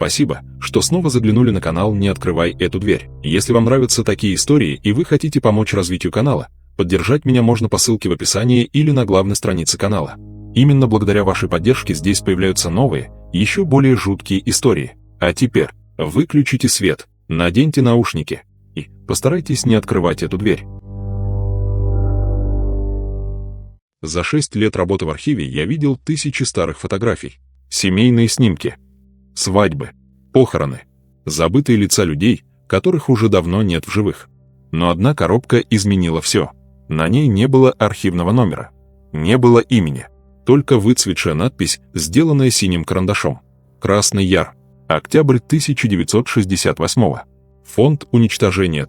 Спасибо, что снова заглянули на канал «Не открывай эту дверь». Если вам нравятся такие истории и вы хотите помочь развитию канала, поддержать меня можно по ссылке в описании или на главной странице канала. Именно благодаря вашей поддержке здесь появляются новые, еще более жуткие истории. А теперь выключите свет, наденьте наушники и постарайтесь не открывать эту дверь. За 6 лет работы в архиве я видел тысячи старых фотографий, семейные снимки, свадьбы, похороны, забытые лица людей, которых уже давно нет в живых. Но одна коробка изменила все. На ней не было архивного номера, не было имени, только выцветшая надпись, сделанная синим карандашом. Красный Яр. Октябрь 1968. Фонд уничтожения.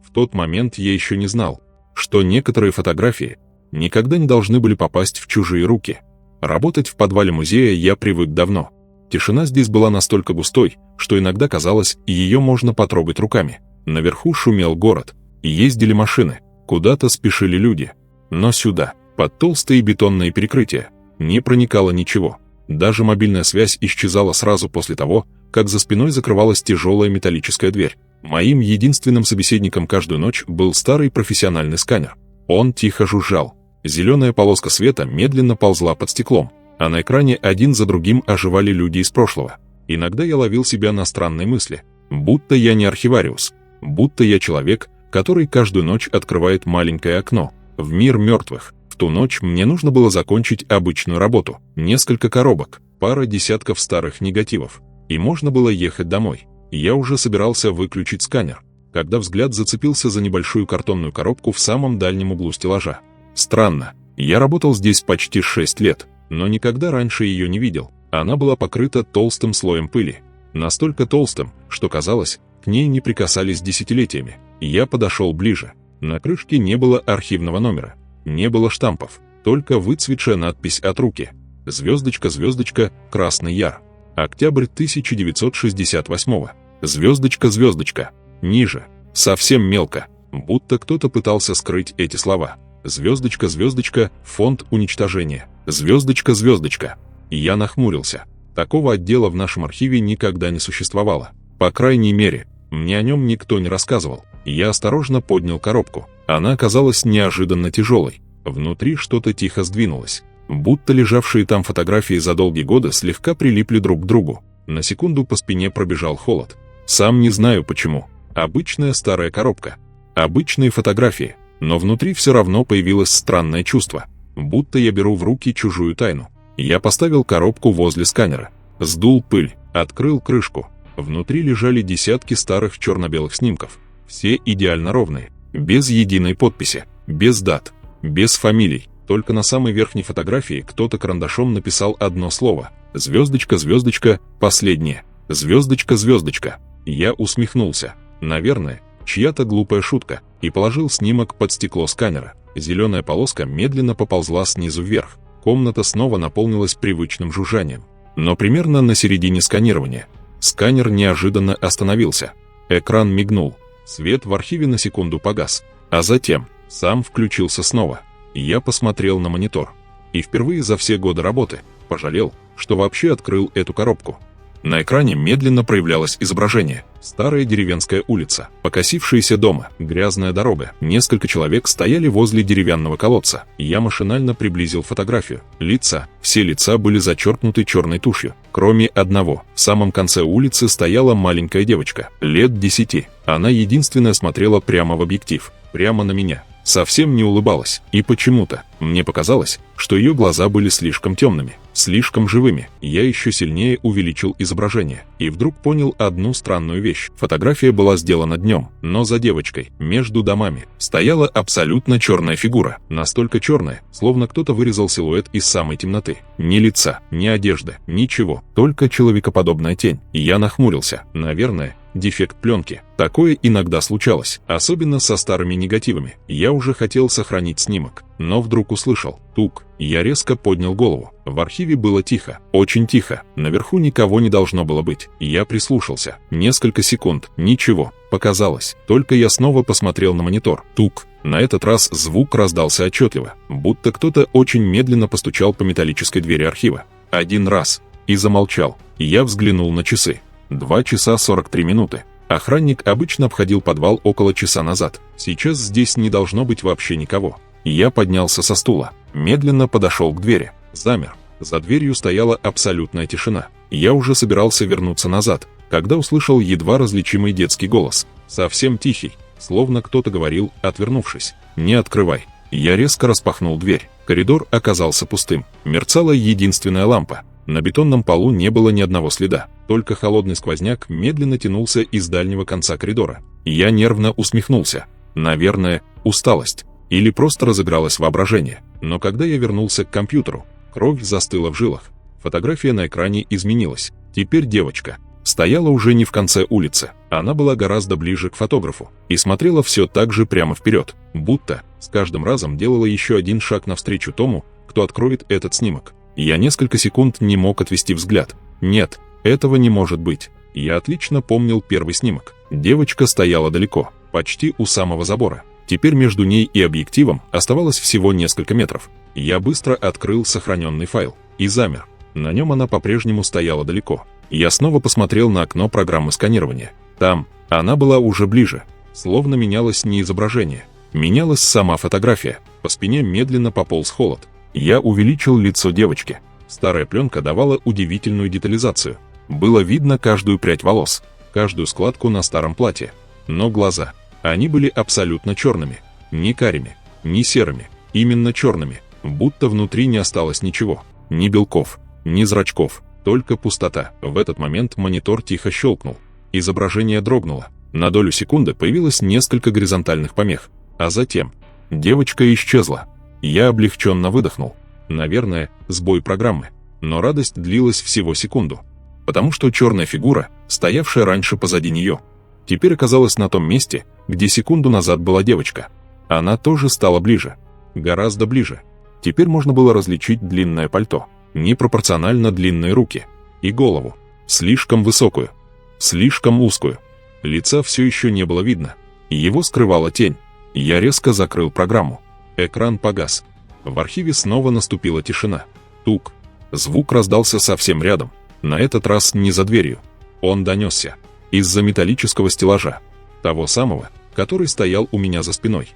В тот момент я еще не знал, что некоторые фотографии никогда не должны были попасть в чужие руки. Работать в подвале музея я привык давно. Тишина здесь была настолько густой, что иногда казалось, ее можно потрогать руками. Наверху шумел город, ездили машины, куда-то спешили люди. Но сюда, под толстые бетонные перекрытия, не проникало ничего. Даже мобильная связь исчезала сразу после того, как за спиной закрывалась тяжелая металлическая дверь. Моим единственным собеседником каждую ночь был старый профессиональный сканер. Он тихо жужжал. Зеленая полоска света медленно ползла под стеклом, а на экране один за другим оживали люди из прошлого. Иногда я ловил себя на странной мысли, будто я не архивариус, будто я человек, который каждую ночь открывает маленькое окно в мир мертвых. В ту ночь мне нужно было закончить обычную работу, несколько коробок, пара десятков старых негативов, и можно было ехать домой. Я уже собирался выключить сканер, когда взгляд зацепился за небольшую картонную коробку в самом дальнем углу стеллажа. Странно, я работал здесь почти 6 лет, но никогда раньше ее не видел. Она была покрыта толстым слоем пыли, настолько толстым, что казалось, к ней не прикасались десятилетиями. Я подошел ближе. На крышке не было архивного номера, не было штампов, только выцветшая надпись от руки. Звездочка, звездочка, Красный Яр. Октябрь 1968. Звездочка, звездочка. Ниже, совсем мелко, будто кто-то пытался скрыть эти слова. Звездочка, звездочка, фонд уничтожения. Звездочка, звездочка. Я нахмурился. Такого отдела в нашем архиве никогда не существовало. По крайней мере, мне о нем никто не рассказывал. Я осторожно поднял коробку. Она оказалась неожиданно тяжелой. Внутри что-то тихо сдвинулось. Будто лежавшие там фотографии за долгие годы слегка прилипли друг к другу. На секунду по спине пробежал холод. Сам не знаю почему. Обычная старая коробка. Обычные фотографии. Но внутри все равно появилось странное чувство. Будто я беру в руки чужую тайну. Я поставил коробку возле сканера. Сдул пыль. Открыл крышку. Внутри лежали десятки старых черно-белых снимков. Все идеально ровные. Без единой подписи. Без дат. Без фамилий. Только на самой верхней фотографии кто-то карандашом написал одно слово. Звездочка, звездочка, последнее. Звездочка, звездочка. Я усмехнулся. Наверное, чья-то глупая шутка. И положил снимок под стекло сканера. Зеленая полоска медленно поползла снизу вверх. Комната снова наполнилась привычным жужжанием. Но примерно на середине сканирования сканер неожиданно остановился. Экран мигнул. Свет в архиве на секунду погас. А затем сам включился снова. Я посмотрел на монитор. И впервые за все годы работы пожалел, что вообще открыл эту коробку. На экране медленно проявлялось изображение. Старая деревенская улица, покосившиеся дома, грязная дорога. Несколько человек стояли возле деревянного колодца. Я машинально приблизил фотографию. Лица. Все лица были зачеркнуты черной тушью. Кроме одного. В самом конце улицы стояла маленькая девочка, лет 10. Она единственная смотрела прямо в объектив. Прямо на меня. Совсем не улыбалась. И почему-то мне показалось, что ее глаза были слишком темными, слишком живыми. Я еще сильнее увеличил изображение. И вдруг понял одну странную вещь. Фотография была сделана днем, но за девочкой, между домами, стояла абсолютно черная фигура. Настолько черная, словно кто-то вырезал силуэт из самой темноты. Ни лица, ни одежды, ничего. Только человекоподобная тень. И я нахмурился. Наверное, дефект пленки. Такое иногда случалось, особенно со старыми негативами. Я уже хотел сохранить снимок, но вдруг услышал тук. Я резко поднял голову. В архиве было тихо, очень тихо. Наверху никого не должно было быть. Я прислушался. Несколько секунд. Ничего. Показалось. Только я снова посмотрел на монитор. Тук. На этот раз звук раздался отчетливо, будто кто-то очень медленно постучал по металлической двери архива. Один раз. И замолчал. Я взглянул на часы. 2 часа 43 минуты. Охранник обычно обходил подвал около часа назад. Сейчас здесь не должно быть вообще никого. Я поднялся со стула, медленно подошел к двери, замер. За дверью стояла абсолютная тишина. Я уже собирался вернуться назад, когда услышал едва различимый детский голос. Совсем тихий, словно кто-то говорил, отвернувшись: «Не открывай». Я резко распахнул дверь. Коридор оказался пустым. Мерцала единственная лампа. На бетонном полу не было ни одного следа. Только холодный сквозняк медленно тянулся из дальнего конца коридора. Я нервно усмехнулся. Наверное, усталость. Или просто разыгралось воображение. Но когда я вернулся к компьютеру, кровь застыла в жилах. Фотография на экране изменилась. Теперь девочка стояла уже не в конце улицы. Она была гораздо ближе к фотографу и смотрела все так же прямо вперед, будто с каждым разом делала еще один шаг навстречу тому, кто откроет этот снимок. Я несколько секунд не мог отвести взгляд. Нет, этого не может быть. Я отлично помнил первый снимок. Девочка стояла далеко, почти у самого забора. Теперь между ней и объективом оставалось всего несколько метров. Я быстро открыл сохраненный файл и замер. На нем она по-прежнему стояла далеко. Я снова посмотрел на окно программы сканирования. Там она была уже ближе. Словно менялось не изображение. Менялась сама фотография. По спине медленно пополз холод. Я увеличил лицо девочки. Старая пленка давала удивительную детализацию. Было видно каждую прядь волос, каждую складку на старом платье. Но глаза, они были абсолютно черными. Не карими, не серыми, именно черными. Будто внутри не осталось ничего. Ни белков, ни зрачков, только пустота. В этот момент монитор тихо щелкнул. Изображение дрогнуло. На долю секунды появилось несколько горизонтальных помех. А затем девочка исчезла. Я облегченно выдохнул. Наверное, сбой программы. Но радость длилась всего секунду. Потому что черная фигура, стоявшая раньше позади нее, теперь оказалась на том месте, где секунду назад была девочка. Она тоже стала ближе. Гораздо ближе. Теперь можно было различить длинное пальто, непропорционально длинные руки и голову, слишком высокую, слишком узкую. Лица все еще не было видно. Его скрывала тень. Я резко закрыл программу. Экран погас. В архиве снова наступила тишина. Тук. Звук раздался совсем рядом. На этот раз не за дверью. Он донесся из-за металлического стеллажа. Того самого, который стоял у меня за спиной.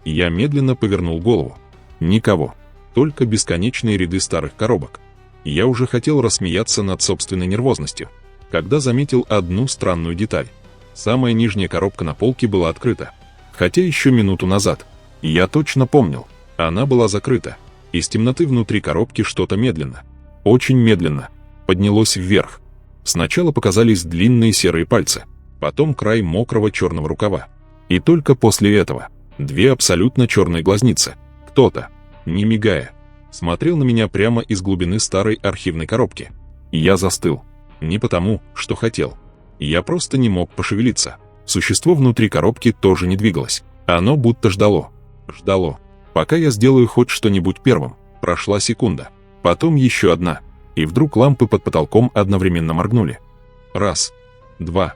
Я медленно повернул голову. Никого. Только бесконечные ряды старых коробок. Я уже хотел рассмеяться над собственной нервозностью, когда заметил одну странную деталь. Самая нижняя коробка на полке была открыта. Хотя еще минуту назад я точно помнил, она была закрыта. Из темноты внутри коробки что-то медленно, очень медленно, поднялось вверх. Сначала показались длинные серые пальцы, потом край мокрого черного рукава. И только после этого две абсолютно черные глазницы. Кто-то, не мигая, смотрел на меня прямо из глубины старой архивной коробки. Я застыл. Не потому, что хотел. Я просто не мог пошевелиться. Существо внутри коробки тоже не двигалось. Оно будто ждало. Ждало. Пока я сделаю хоть что-нибудь первым. Прошла секунда. Потом еще одна. И вдруг лампы под потолком одновременно моргнули. Раз. Два.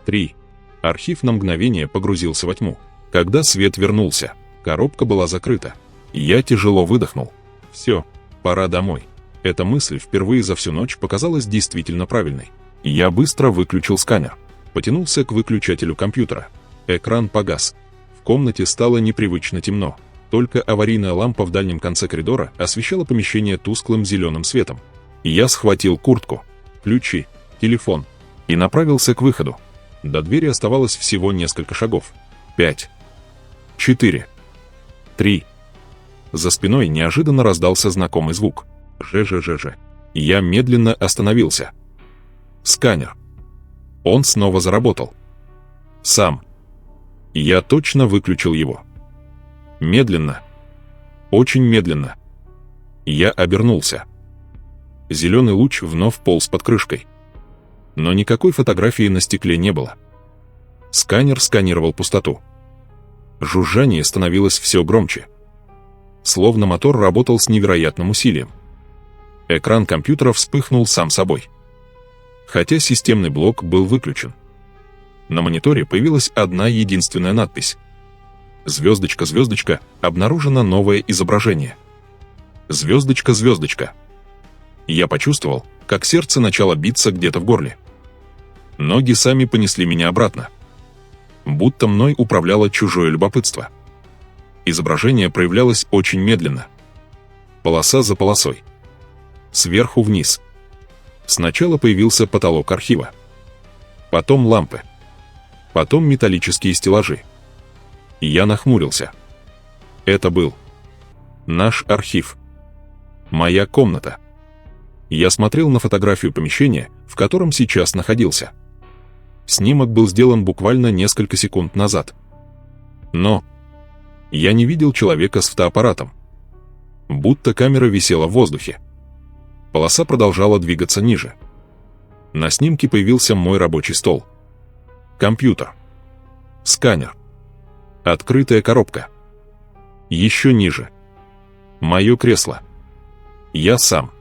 Три. Архив на мгновение погрузился во тьму. Когда свет вернулся, коробка была закрыта. Я тяжело выдохнул. Все, пора домой. Эта мысль впервые за всю ночь показалась действительно правильной. Я быстро выключил сканер. Потянулся к выключателю компьютера. Экран погас. В комнате стало непривычно темно. Только аварийная лампа в дальнем конце коридора освещала помещение тусклым зеленым светом. Я схватил куртку, ключи, телефон и направился к выходу. До двери оставалось всего несколько шагов. 5. 4. 3. За спиной неожиданно раздался знакомый звук. Ж-ж-ж-ж. Я медленно остановился. Сканер. Он снова заработал. Сам. Я точно выключил его. Медленно. Очень медленно. Я обернулся. Зеленый луч вновь полз под крышкой. Но никакой фотографии на стекле не было. Сканер сканировал пустоту. Жужжание становилось все громче. Словно мотор работал с невероятным усилием. Экран компьютера вспыхнул сам собой. Хотя системный блок был выключен. На мониторе появилась одна единственная надпись. Звездочка, звездочка, обнаружено новое изображение. Звездочка, звездочка. Я почувствовал, как сердце начало биться где-то в горле. Ноги сами понесли меня обратно. Будто мной управляло чужое любопытство. Изображение проявлялось очень медленно. Полоса за полосой. Сверху вниз. Сначала появился потолок архива. Потом лампы. Потом металлические стеллажи. Я нахмурился. Это был наш архив. Моя комната. Я смотрел на фотографию помещения, в котором сейчас находился. Снимок был сделан буквально несколько секунд назад. Но я не видел человека с фотоаппаратом. Будто камера висела в воздухе. Полоса продолжала двигаться ниже. На снимке появился мой рабочий стол. Компьютер. Сканер. Открытая коробка. Еще ниже. Мое кресло. Я сам.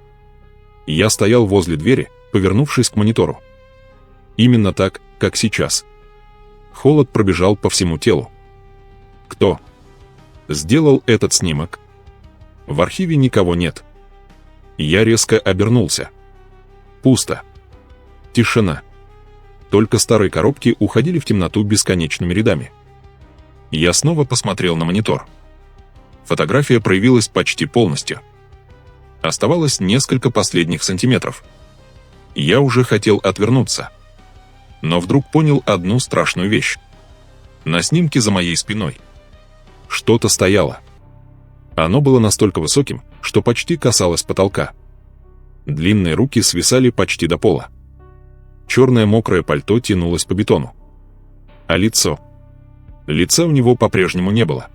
Я стоял возле двери, повернувшись к монитору. Именно так, как сейчас. Холод пробежал по всему телу. Кто сделал этот снимок? В архиве никого нет. Я резко обернулся. Пусто. Тишина. Только старые коробки уходили в темноту бесконечными рядами. Я снова посмотрел на монитор. Фотография проявилась почти полностью. Оставалось несколько последних сантиметров. Я уже хотел отвернуться. Но вдруг понял одну страшную вещь. На снимке за моей спиной что-то стояло. Оно было настолько высоким, что почти касалось потолка. Длинные руки свисали почти до пола. Черное мокрое пальто тянулось по бетону. А лицо? Лица у него по-прежнему не было.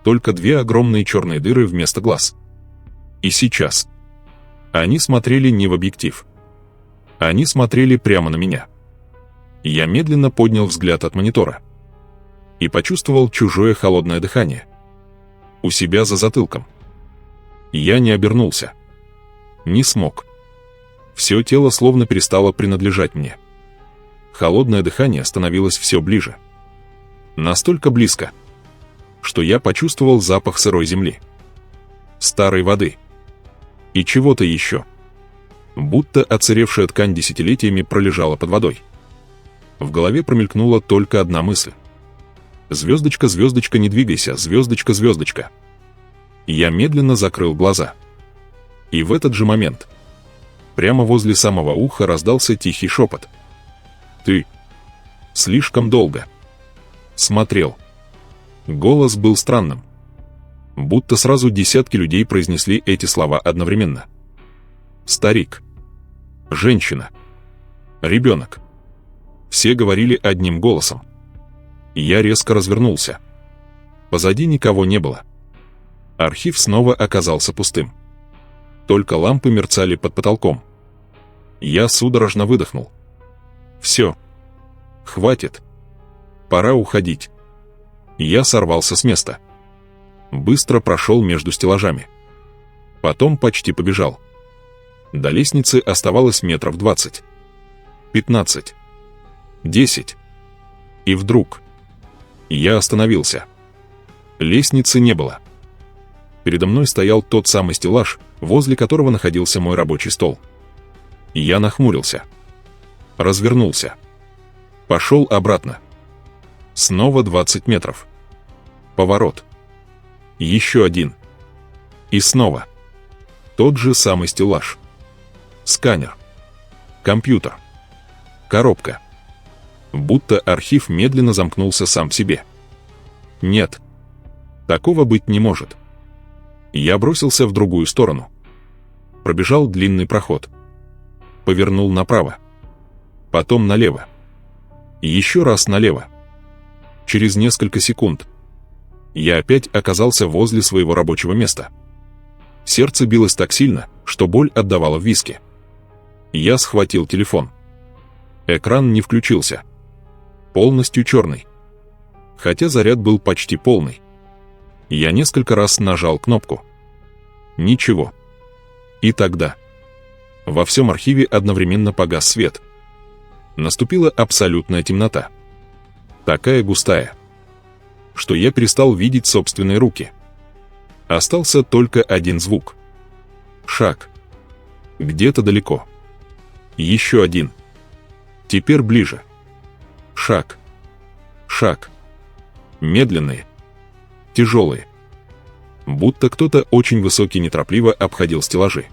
Только две огромные черные дыры вместо глаз. И сейчас они смотрели не в объектив. Они смотрели прямо на меня. Я медленно поднял взгляд от монитора и почувствовал чужое холодное дыхание. У себя за затылком. Я не обернулся. Не смог. Все тело словно перестало принадлежать мне. Холодное дыхание становилось все ближе. Настолько близко, что я почувствовал запах сырой земли, старой воды и чего-то еще. Будто оцаревшая ткань десятилетиями пролежала под водой. В голове промелькнула только одна мысль. «Звездочка, звездочка, не двигайся, звездочка, звездочка». Я медленно закрыл глаза. И в этот же момент прямо возле самого уха раздался тихий шепот. «Ты слишком долго смотрел». Голос был странным. Будто сразу десятки людей произнесли эти слова одновременно. Старик, женщина, ребенок. Все говорили одним голосом. Я резко развернулся. Позади никого не было. Архив снова оказался пустым. Только лампы мерцали под потолком. Я судорожно выдохнул. Все. Хватит. Пора уходить. Я сорвался с места. Быстро прошел между стеллажами. Потом почти побежал. До лестницы оставалось метров 20. 15. 10. И вдруг я остановился. Лестницы не было. Передо мной стоял тот самый стеллаж, возле которого находился мой рабочий стол. Я нахмурился. Развернулся. Пошел обратно. Снова 20 метров. Поворот. Еще один. И снова. Тот же самый стеллаж. Сканер. Компьютер. Коробка. Будто архив медленно замкнулся сам в себе. Нет. Такого быть не может. Я бросился в другую сторону. Пробежал длинный проход. Повернул направо. Потом налево. Еще раз налево. Через несколько секунд я опять оказался возле своего рабочего места. Сердце билось так сильно, что боль отдавала в виске. Я схватил телефон. Экран не включился. Полностью черный. Хотя заряд был почти полный. Я несколько раз нажал кнопку. Ничего. И тогда во всем архиве одновременно погас свет. Наступила абсолютная темнота. Такая густая, что я перестал видеть собственные руки. Остался только один звук. Шаг. Где-то далеко. Еще один. Теперь ближе. Шаг. Шаг. Медленные. Тяжелые. Будто кто-то очень высокий неторопливо обходил стеллажи.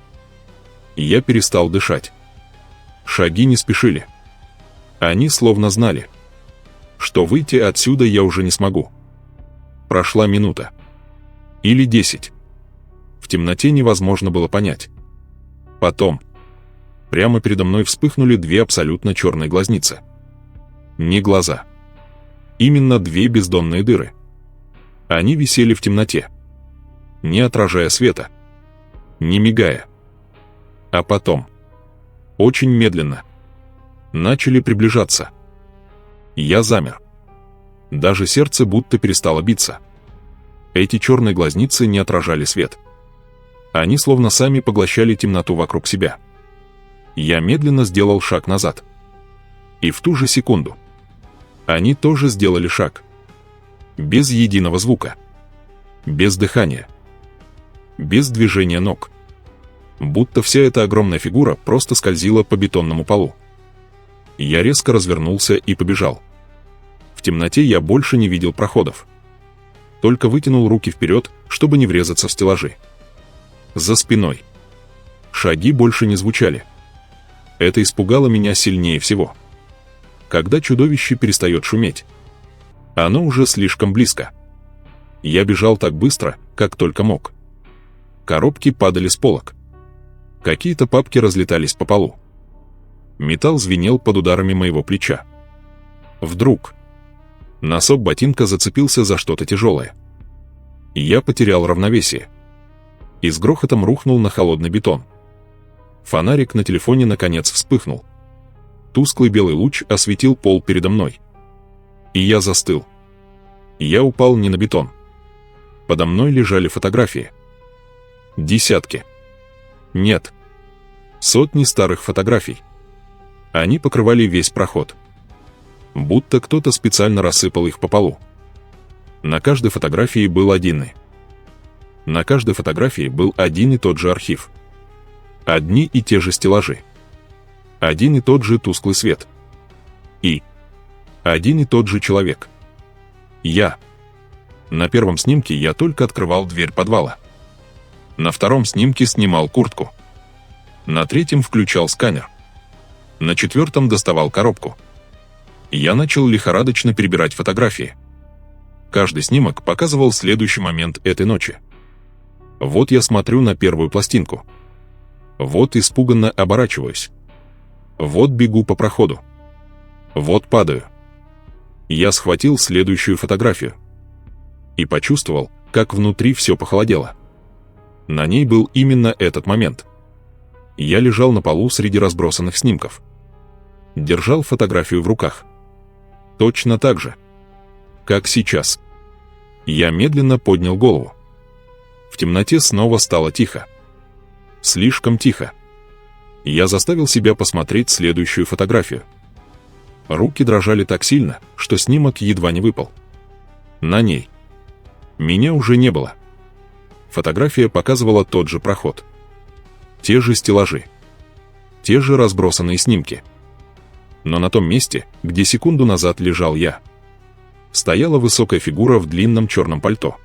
Я перестал дышать. Шаги не спешили. Они словно знали, что выйти отсюда я уже не смогу. Прошла минута. Или 10. В темноте невозможно было понять. Потом прямо передо мной вспыхнули две абсолютно черные глазницы. Не глаза. Именно две бездонные дыры. Они висели в темноте, не отражая света, не мигая. А потом, очень медленно, начали приближаться. Я замер. Даже сердце будто перестало биться. Эти черные глазницы не отражали свет. Они словно сами поглощали темноту вокруг себя. Я медленно сделал шаг назад. И в ту же секунду они тоже сделали шаг. Без единого звука. Без дыхания. Без движения ног. Будто вся эта огромная фигура просто скользила по бетонному полу. Я резко развернулся и побежал. В темноте я больше не видел проходов. Только вытянул руки вперед, чтобы не врезаться в стеллажи. За спиной. Шаги больше не звучали. Это испугало меня сильнее всего. Когда чудовище перестает шуметь. Оно уже слишком близко. Я бежал так быстро, как только мог. Коробки падали с полок. Какие-то папки разлетались по полу. Металл звенел под ударами моего плеча. Вдруг носок ботинка зацепился за что-то тяжелое. Я потерял равновесие. И с грохотом рухнул на холодный бетон. Фонарик на телефоне наконец вспыхнул. Тусклый белый луч осветил пол передо мной. И я застыл. Я упал не на бетон. Подо мной лежали фотографии. Десятки. Нет. Сотни старых фотографий. Они покрывали весь проход. Будто кто-то специально рассыпал их по полу. На каждой фотографии был один. На каждой фотографии был один и тот же архив. Одни и те же стеллажи. Один и тот же тусклый свет. И один и тот же человек. Я. На первом снимке я только открывал дверь подвала. На втором снимке снимал куртку. На третьем включал сканер. На четвертом доставал коробку. Я начал лихорадочно перебирать фотографии. Каждый снимок показывал следующий момент этой ночи. Вот я смотрю на первую пластинку. Вот испуганно оборачиваюсь. Вот бегу по проходу. Вот падаю. Я схватил следующую фотографию. И почувствовал, как внутри все похолодело. На ней был именно этот момент. Я лежал на полу среди разбросанных снимков. Держал фотографию в руках. Точно так же, как сейчас. Я медленно поднял голову. В темноте снова стало тихо. Слишком тихо. Я заставил себя посмотреть следующую фотографию. Руки дрожали так сильно, что снимок едва не выпал. На ней меня уже не было. Фотография показывала тот же проход. Те же стеллажи. Те же разбросанные снимки. Но на том месте, где секунду назад лежал я, стояла высокая фигура в длинном черном пальто.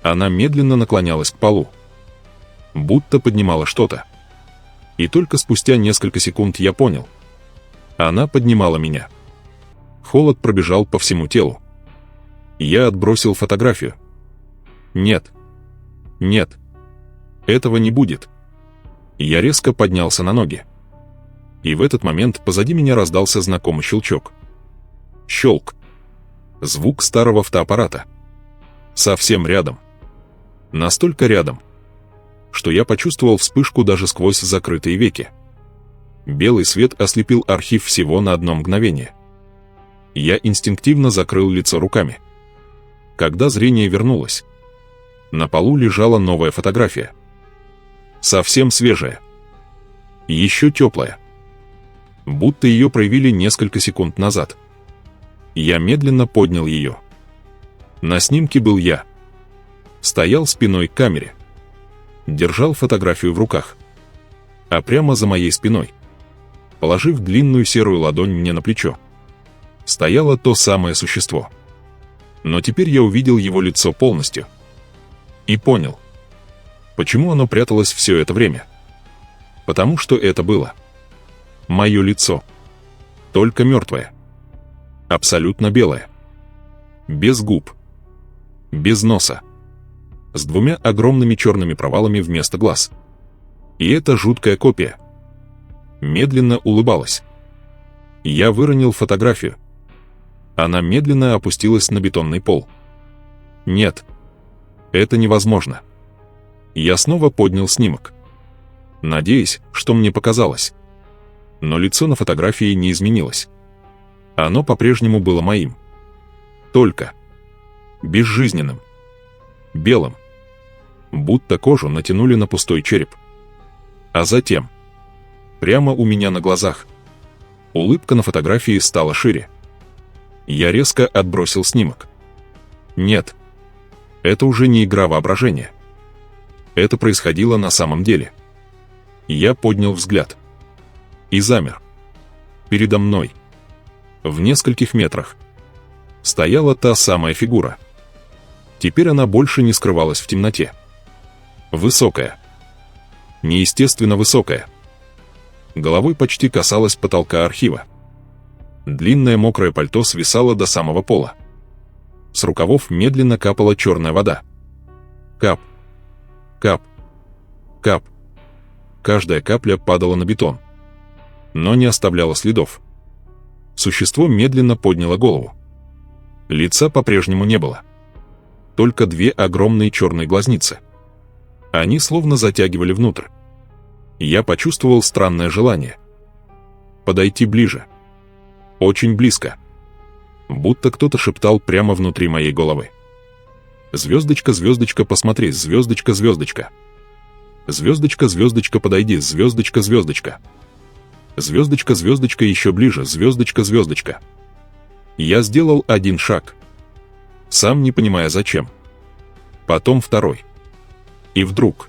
Она медленно наклонялась к полу. Будто поднимала что-то. И только спустя несколько секунд я понял. Она поднимала меня. Холод пробежал по всему телу. Я отбросил фотографию. Нет. Нет. Этого не будет. Я резко поднялся на ноги. И в этот момент позади меня раздался знакомый щелчок. Щелк. Звук старого фотоаппарата. Совсем рядом. Настолько рядом, что я почувствовал вспышку даже сквозь закрытые веки. Белый свет ослепил архив всего на одно мгновение. Я инстинктивно закрыл лицо руками. Когда зрение вернулось, на полу лежала новая фотография. Совсем свежая. Еще теплая. Будто ее проявили несколько секунд назад. Я медленно поднял ее. На снимке был я. Стоял спиной к камере. Держал фотографию в руках. А прямо за моей спиной положив длинную серую ладонь мне на плечо, стояло то самое существо. Но теперь я увидел его лицо полностью. И понял, почему оно пряталось все это время. Потому что это было мое лицо. Только мертвое. Абсолютно белое. Без губ. Без носа. С двумя огромными черными провалами вместо глаз. И эта жуткая копия медленно улыбалась. Я выронил фотографию. Она медленно опустилась на бетонный пол. Нет, это невозможно. Я снова поднял снимок, надеясь, что мне показалось. Но лицо на фотографии не изменилось. Оно по-прежнему было моим. Только безжизненным. Белым. Будто кожу натянули на пустой череп. А затем, прямо у меня на глазах, улыбка на фотографии стала шире. Я резко отбросил снимок. Нет, это уже не игра воображения. Это происходило на самом деле. Я поднял взгляд. И замер. Передо мной, в нескольких метрах, стояла та самая фигура. Теперь она больше не скрывалась в темноте. Высокая. Неестественно высокая. Головой почти касалась потолка архива. Длинное мокрое пальто свисало до самого пола. С рукавов медленно капала черная вода. Кап. Кап. Кап. Каждая капля падала на бетон, но не оставляла следов. Существо медленно подняло голову. Лица по-прежнему не было. Только две огромные черные глазницы. Они словно затягивали внутрь. Я почувствовал странное желание подойти ближе. Очень близко. Будто кто-то шептал прямо внутри моей головы. «Звездочка, звездочка, посмотри, звездочка, звездочка. Звездочка, звездочка, подойди, звездочка, звездочка. Звездочка, звездочка, еще ближе, звездочка, звездочка». Я сделал один шаг, сам не понимая зачем. Потом второй. И вдруг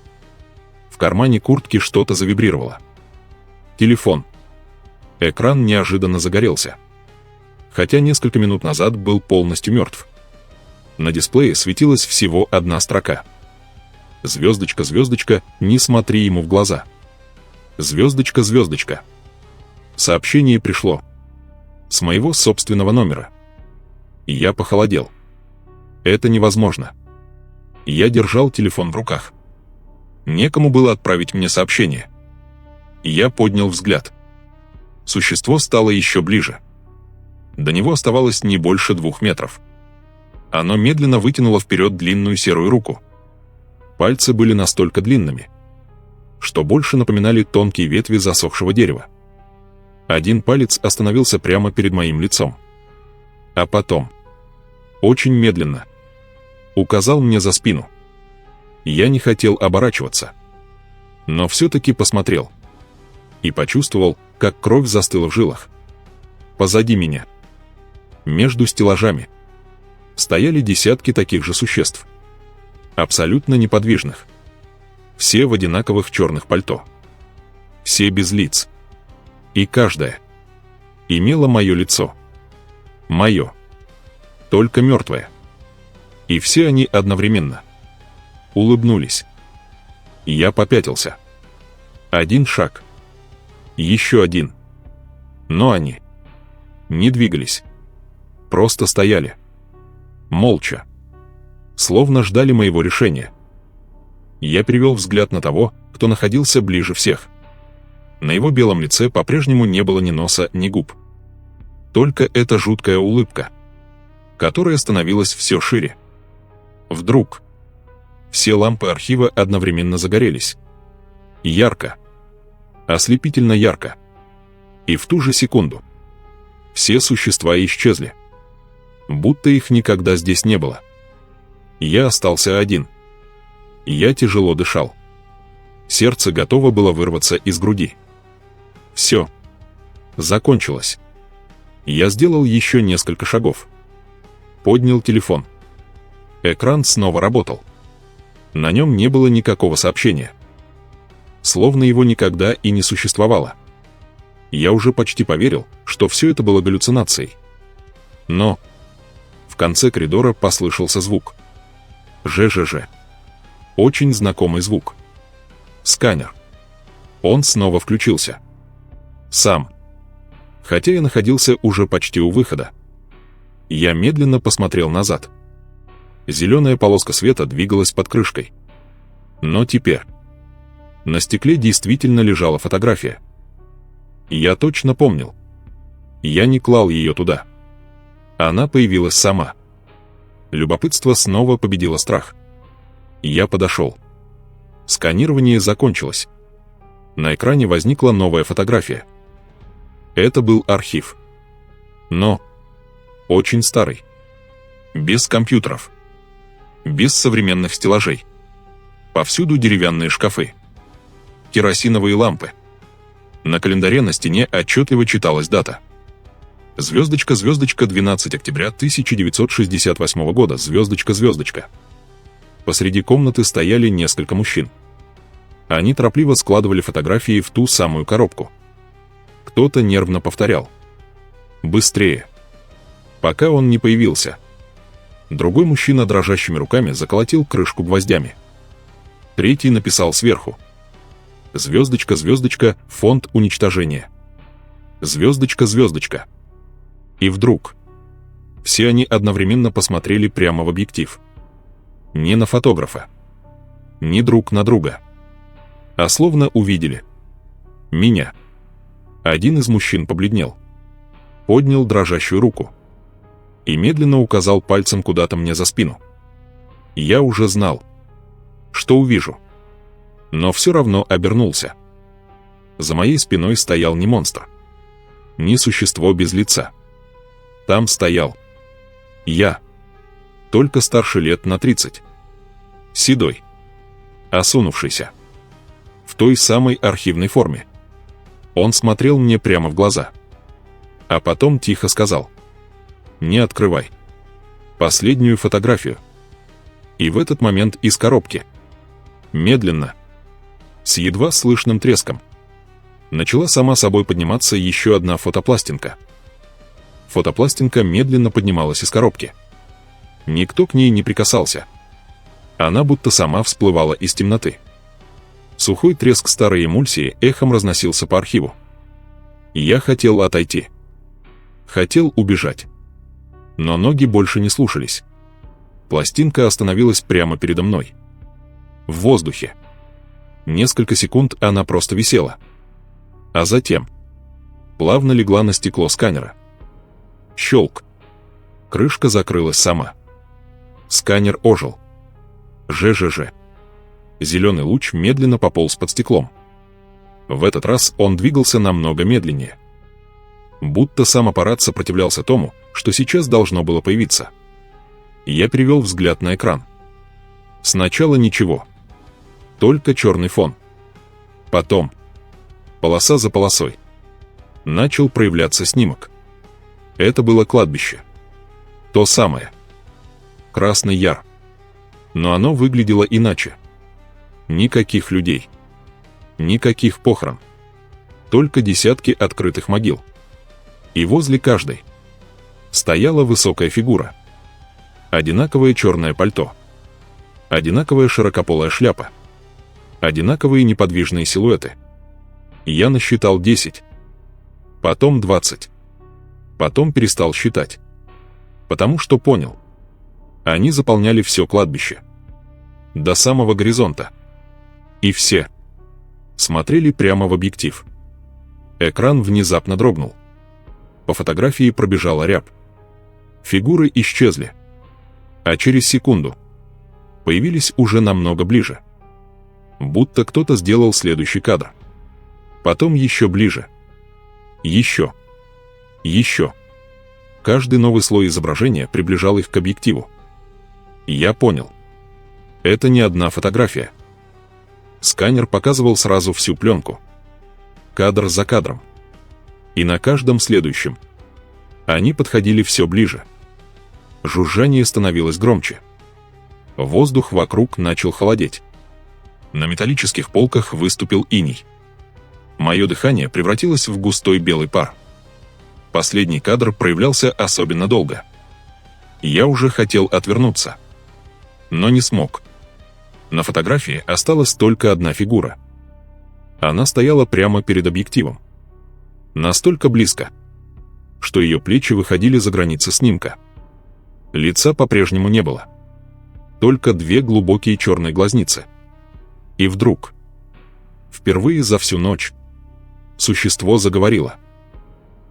в кармане куртки что-то завибрировало. Телефон. Экран неожиданно загорелся. Хотя несколько минут назад был полностью мертв. На дисплее светилась всего одна строка. «Звездочка, звездочка, не смотри ему в глаза. Звездочка, звездочка». Сообщение пришло с моего собственного номера. Я похолодел. Это невозможно. Я держал телефон в руках. Некому было отправить мне сообщение. Я поднял взгляд. Существо стало еще ближе. До него оставалось не больше 2 метров. Оно медленно вытянуло вперед длинную серую руку. Пальцы были настолько длинными, что больше напоминали тонкие ветви засохшего дерева. Один палец остановился прямо перед моим лицом. А потом, очень медленно, указал мне за спину. Я не хотел оборачиваться, но все-таки посмотрел. И почувствовал, как кровь застыла в жилах. Позади меня, между стеллажами, стояли десятки таких же существ. Абсолютно неподвижных. Все в одинаковых черных пальто. Все без лиц. И каждая имела мое лицо. Мое. Только мертвое. И все они одновременно улыбнулись. Я попятился. Один шаг. Еще один. Но они не двигались. Просто стояли. Молча. Словно ждали моего решения. Я перевел взгляд на того, кто находился ближе всех. На его белом лице по-прежнему не было ни носа, ни губ. Только эта жуткая улыбка, которая становилась все шире. Вдруг все лампы архива одновременно загорелись. Ярко. Ослепительно ярко. И в ту же секунду все существа исчезли. Будто их никогда здесь не было. Я остался один. Я тяжело дышал. Сердце готово было вырваться из груди. Все. Закончилось. Я сделал еще несколько шагов. Поднял телефон. Экран снова работал. На нем не было никакого сообщения. Словно его никогда и не существовало. Я уже почти поверил, что все это было галлюцинацией. Но в конце коридора послышался звук. ЖЖЖ. Очень знакомый звук. Сканер. Он снова включился. Сам. Хотя я находился уже почти у выхода. Я медленно посмотрел назад. Зеленая полоска света двигалась под крышкой. Но теперь на стекле действительно лежала фотография. Я точно помнил. Я не клал ее туда. Она появилась сама. Любопытство снова победило страх. Я подошел. Сканирование закончилось. На экране возникла новая фотография. Это был архив. Но очень старый. Без компьютеров. Без современных стеллажей. Повсюду деревянные шкафы. Керосиновые лампы. На календаре на стене отчетливо читалась дата. Звездочка, 12 октября 1968 года, звездочка. Посреди комнаты стояли несколько мужчин. Они торопливо складывали фотографии в ту самую коробку. Кто-то нервно повторял: «Быстрее!» Пока он не появился. Другой мужчина дрожащими руками заколотил крышку гвоздями. Третий написал сверху: «Звездочка, фонд уничтожения. Звездочка». И вдруг все они одновременно посмотрели прямо в объектив. Не на фотографа, не друг на друга, а словно увидели меня. Один из мужчин побледнел, поднял дрожащую руку и медленно указал пальцем куда-то мне за спину. Я уже знал, что увижу, но все равно обернулся. За моей спиной стоял не монстр, не существо без лица. Там стоял я, только старше лет на 30. Седой, осунувшийся, в той самой архивной форме. Он смотрел мне прямо в глаза, а потом тихо сказал: «Не открывай последнюю фотографию». И в этот момент из коробки, медленно, с едва слышным треском, начала сама собой подниматься еще одна фотопластинка. Фотопластинка медленно поднималась из коробки. Никто к ней не прикасался. Она будто сама всплывала из темноты. Сухой треск старой эмульсии эхом разносился по архиву. Я хотел отойти. Хотел убежать. Но ноги больше не слушались. Пластинка остановилась прямо передо мной. В воздухе. Несколько секунд она просто висела. А затем плавно легла на стекло сканера. Щелк. Крышка закрылась сама. Сканер ожил. ЖЖЖ. Зеленый луч медленно пополз под стеклом. В этот раз он двигался намного медленнее. Будто сам аппарат сопротивлялся тому, что сейчас должно было появиться. Я перевел взгляд на экран. Сначала ничего. Только черный фон. Потом, полоса за полосой, начал проявляться снимок. Это было кладбище. То самое. Красный Яр. Но оно выглядело иначе. Никаких людей. Никаких похорон. Только десятки открытых могил. И возле каждой стояла высокая фигура. Одинаковое черное пальто. Одинаковая широкополая шляпа. Одинаковые неподвижные силуэты. Я насчитал 10. Потом 20. Потом перестал считать. Потому что понял. Они заполняли все кладбище. До самого горизонта. И все смотрели прямо в объектив. Экран внезапно дрогнул. По фотографии пробежала рябь. Фигуры исчезли. А через секунду появились уже намного ближе. Будто кто-то сделал следующий кадр. Потом еще ближе. Еще. Еще. Каждый новый слой изображения приближал их к объективу. Я понял. Это не одна фотография. Сканер показывал сразу всю пленку. Кадр за кадром. И на каждом следующем они подходили все ближе. Жужжание становилось громче. Воздух вокруг начал холодеть. На металлических полках выступил иней. Мое дыхание превратилось в густой белый пар. Последний кадр проявлялся особенно долго. Я уже хотел отвернуться, но не смог. На фотографии осталась только одна фигура. Она стояла прямо перед объективом. Настолько близко, что ее плечи выходили за границы снимка. Лица по-прежнему не было. Только две глубокие черные глазницы. И вдруг, впервые за всю ночь, существо заговорило.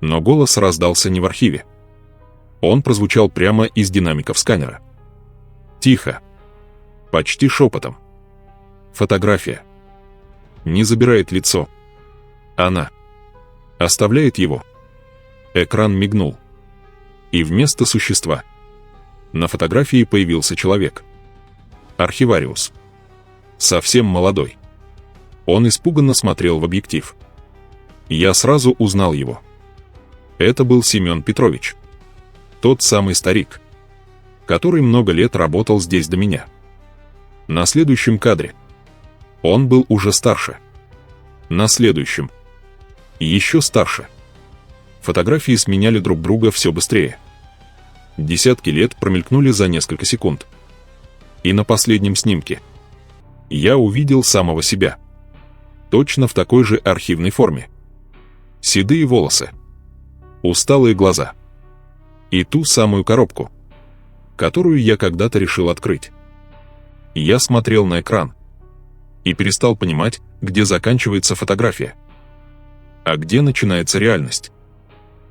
Но голос раздался не в архиве. Он прозвучал прямо из динамиков сканера. Тихо, почти шепотом. Фотография. Не забирает лицо. Она оставляет его. Экран мигнул. И вместо существа на фотографии появился человек. Архивариус. Совсем молодой. Он испуганно смотрел в объектив. Я сразу узнал его. Это был Семен Петрович. Тот самый старик, который много лет работал здесь до меня. На следующем кадре он был уже старше. На следующем еще старше. Фотографии сменяли друг друга все быстрее. Десятки лет промелькнули за несколько секунд. И на последнем снимке я увидел самого себя. Точно в такой же архивной форме. Седые волосы. Усталые глаза. И ту самую коробку, которую я когда-то решил открыть. Я смотрел на экран и перестал понимать, где заканчивается фотография, а где начинается реальность.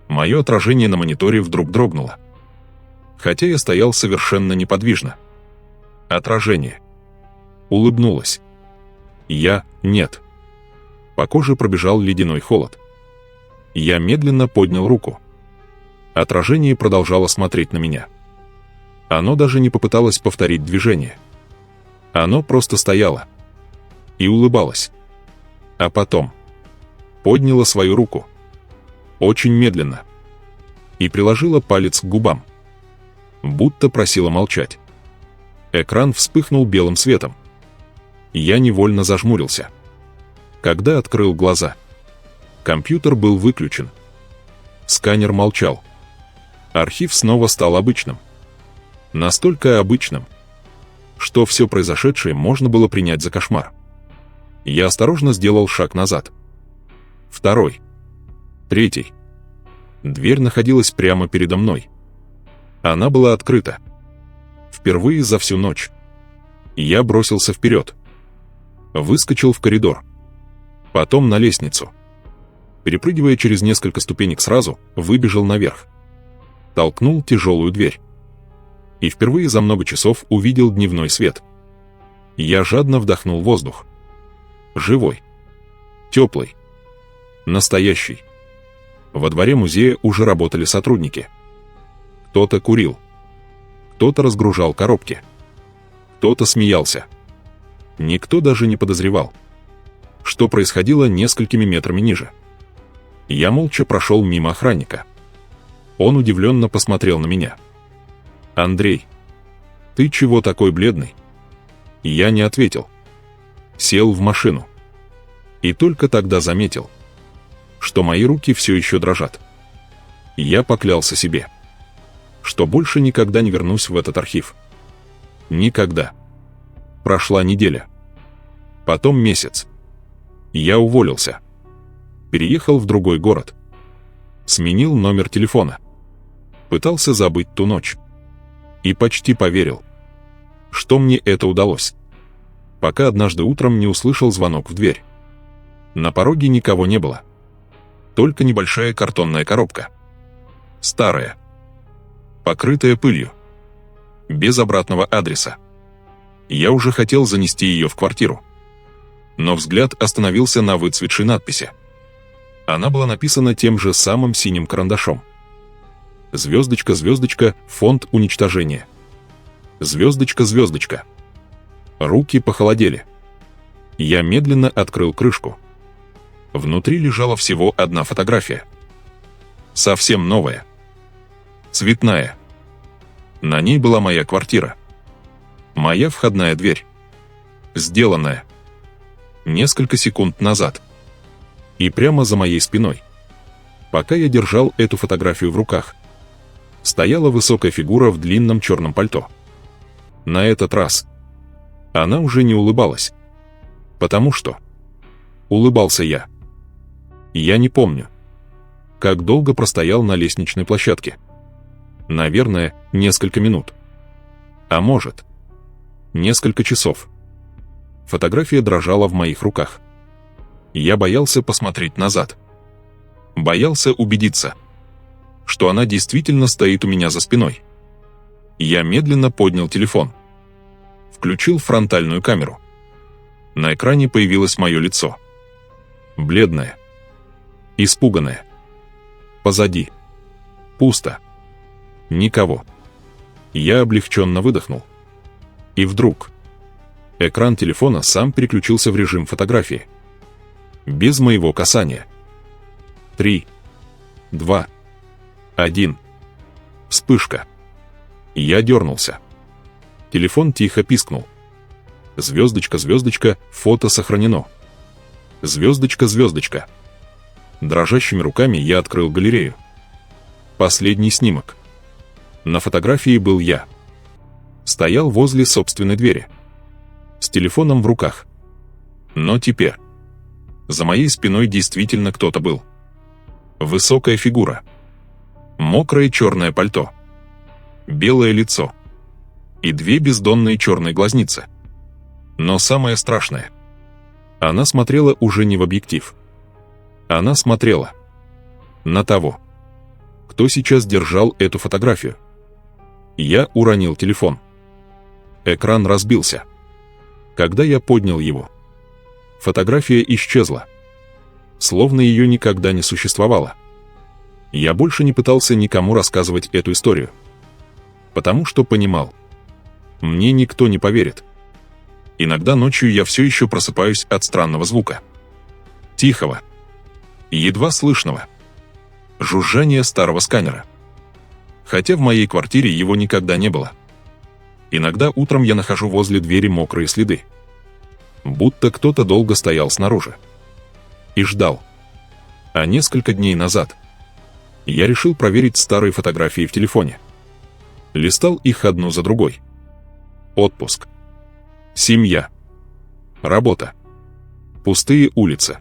Мое отражение на мониторе вдруг дрогнуло. Хотя я стоял совершенно неподвижно. Отражение улыбнулось. Я — нет. По коже пробежал ледяной холод. Я медленно поднял руку. Отражение продолжало смотреть на меня. Оно даже не попыталось повторить движение. Оно просто стояло и улыбалось. А потом подняло свою руку, очень медленно, и приложила палец к губам, будто просила молчать. Экран вспыхнул белым светом. Я невольно зажмурился. Когда открыл глаза, компьютер был выключен. Сканер молчал. Архив снова стал обычным. Настолько обычным, что все произошедшее можно было принять за кошмар. Я осторожно сделал шаг назад. Второй. Третий. Дверь находилась прямо передо мной. Она была открыта. Впервые за всю ночь. Я бросился вперед. Выскочил в коридор. Потом на лестницу. Перепрыгивая через несколько ступенек сразу, выбежал наверх. Толкнул тяжелую дверь. И впервые за много часов увидел дневной свет. Я жадно вдохнул воздух. Живой. Теплый. Настоящий. Во дворе музея уже работали сотрудники. Кто-то курил. Кто-то разгружал коробки. Кто-то смеялся. Никто даже не подозревал, что происходило несколькими метрами ниже. Я молча прошел мимо охранника. Он удивленно посмотрел на меня. «Андрей, ты чего такой бледный?» Я не ответил. Сел в машину. И только тогда заметил, что мои руки все еще дрожат. Я поклялся себе, что больше никогда не вернусь в этот архив. Никогда. Прошла неделя. Потом месяц. Я уволился. Переехал в другой город. Сменил номер телефона. Пытался забыть ту ночь. И почти поверил, что мне это удалось. Пока однажды утром не услышал звонок в дверь. На пороге никого не было. Только небольшая картонная коробка. Старая. Покрытая пылью. Без обратного адреса. Я уже хотел занести ее в квартиру. Но взгляд остановился на выцветшей надписи. Она была написана тем же самым синим карандашом. Звездочка, звездочка, фонд уничтожения. Звездочка, звездочка. Руки похолодели. Я медленно открыл крышку. Внутри лежала всего одна фотография. Совсем новая. Цветная. На ней была моя квартира. Моя входная дверь. Сделанная несколько секунд назад. И прямо за моей спиной, пока я держал эту фотографию в руках, стояла высокая фигура в длинном черном пальто. На этот раз она уже не улыбалась, потому что улыбался я. Я не помню, как долго простоял на лестничной площадке. Наверное, несколько минут. А может, несколько часов. Фотография дрожала в моих руках. Я боялся посмотреть назад. Боялся убедиться, что она действительно стоит у меня за спиной. Я медленно поднял телефон. Включил фронтальную камеру. На экране появилось мое лицо. Бледное. Испуганное. Позади. Пусто. Никого. Я облегченно выдохнул. И вдруг экран телефона сам переключился в режим фотографии. Без моего касания. 3, 2, 1. Вспышка. Я дернулся. Телефон тихо пискнул. Звездочка, звездочка, фото сохранено. Звездочка, звездочка. Дрожащими руками я открыл галерею. Последний снимок. На фотографии был я. Стоял возле собственной двери. С телефоном в руках. Но теперь за моей спиной действительно кто-то был. Высокая фигура. Мокрое черное пальто. Белое лицо. И 2 бездонные черные глазницы. Но самое страшное. Она смотрела уже не в объектив. Она смотрела на того, кто сейчас держал эту фотографию. Я уронил телефон. Экран разбился. Когда я поднял его, фотография исчезла, словно ее никогда не существовало. Я больше не пытался никому рассказывать эту историю, потому что понимал, мне никто не поверит. Иногда ночью я все еще просыпаюсь от странного звука. Тихого, едва слышного жужжания старого сканера. Хотя в моей квартире его никогда не было. Иногда утром я нахожу возле двери мокрые следы. Будто кто-то долго стоял снаружи. И ждал. А несколько дней назад я решил проверить старые фотографии в телефоне. Листал их одну за другой. Отпуск. Семья. Работа. Пустые улицы.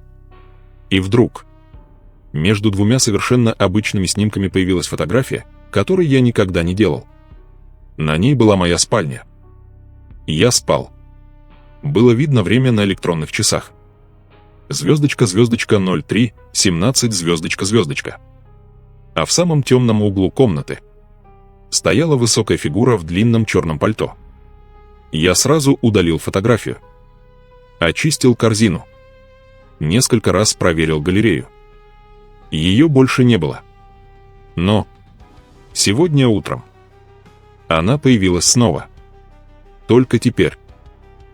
И вдруг между 2 совершенно обычными снимками появилась фотография, которой я никогда не делал. На ней была моя спальня. Я спал. Было видно время на электронных часах. Звездочка, звездочка, 03, 17, звездочка, звездочка. А в самом темном углу комнаты стояла высокая фигура в длинном черном пальто. Я сразу удалил фотографию. Очистил корзину. Несколько раз проверил галерею. Ее больше не было. Но сегодня утром она появилась снова. Только теперь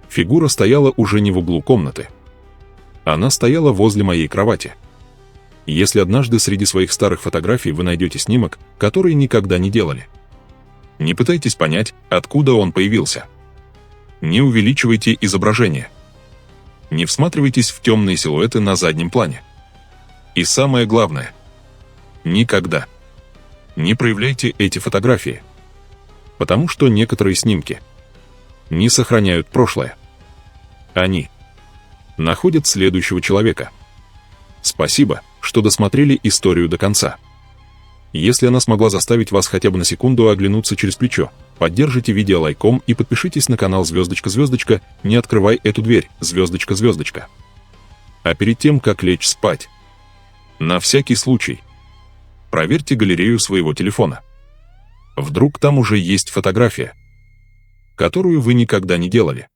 фигура стояла уже не в углу комнаты. Она стояла возле моей кровати. Если однажды среди своих старых фотографий вы найдете снимок, который никогда не делали, не пытайтесь понять, откуда он появился. Не увеличивайте изображение. Не всматривайтесь в темные силуэты на заднем плане. И самое главное, никогда не проявляйте эти фотографии, потому что некоторые снимки не сохраняют прошлое. Они находят следующего человека. Спасибо, что досмотрели историю до конца. Если она смогла заставить вас хотя бы на секунду оглянуться через плечо, поддержите видео лайком и подпишитесь на канал «Звездочка, звездочка», не открывай эту дверь, «Звездочка, звездочка». А перед тем, как лечь спать, на всякий случай, проверьте галерею своего телефона. Вдруг там уже есть фотография, которую вы никогда не делали.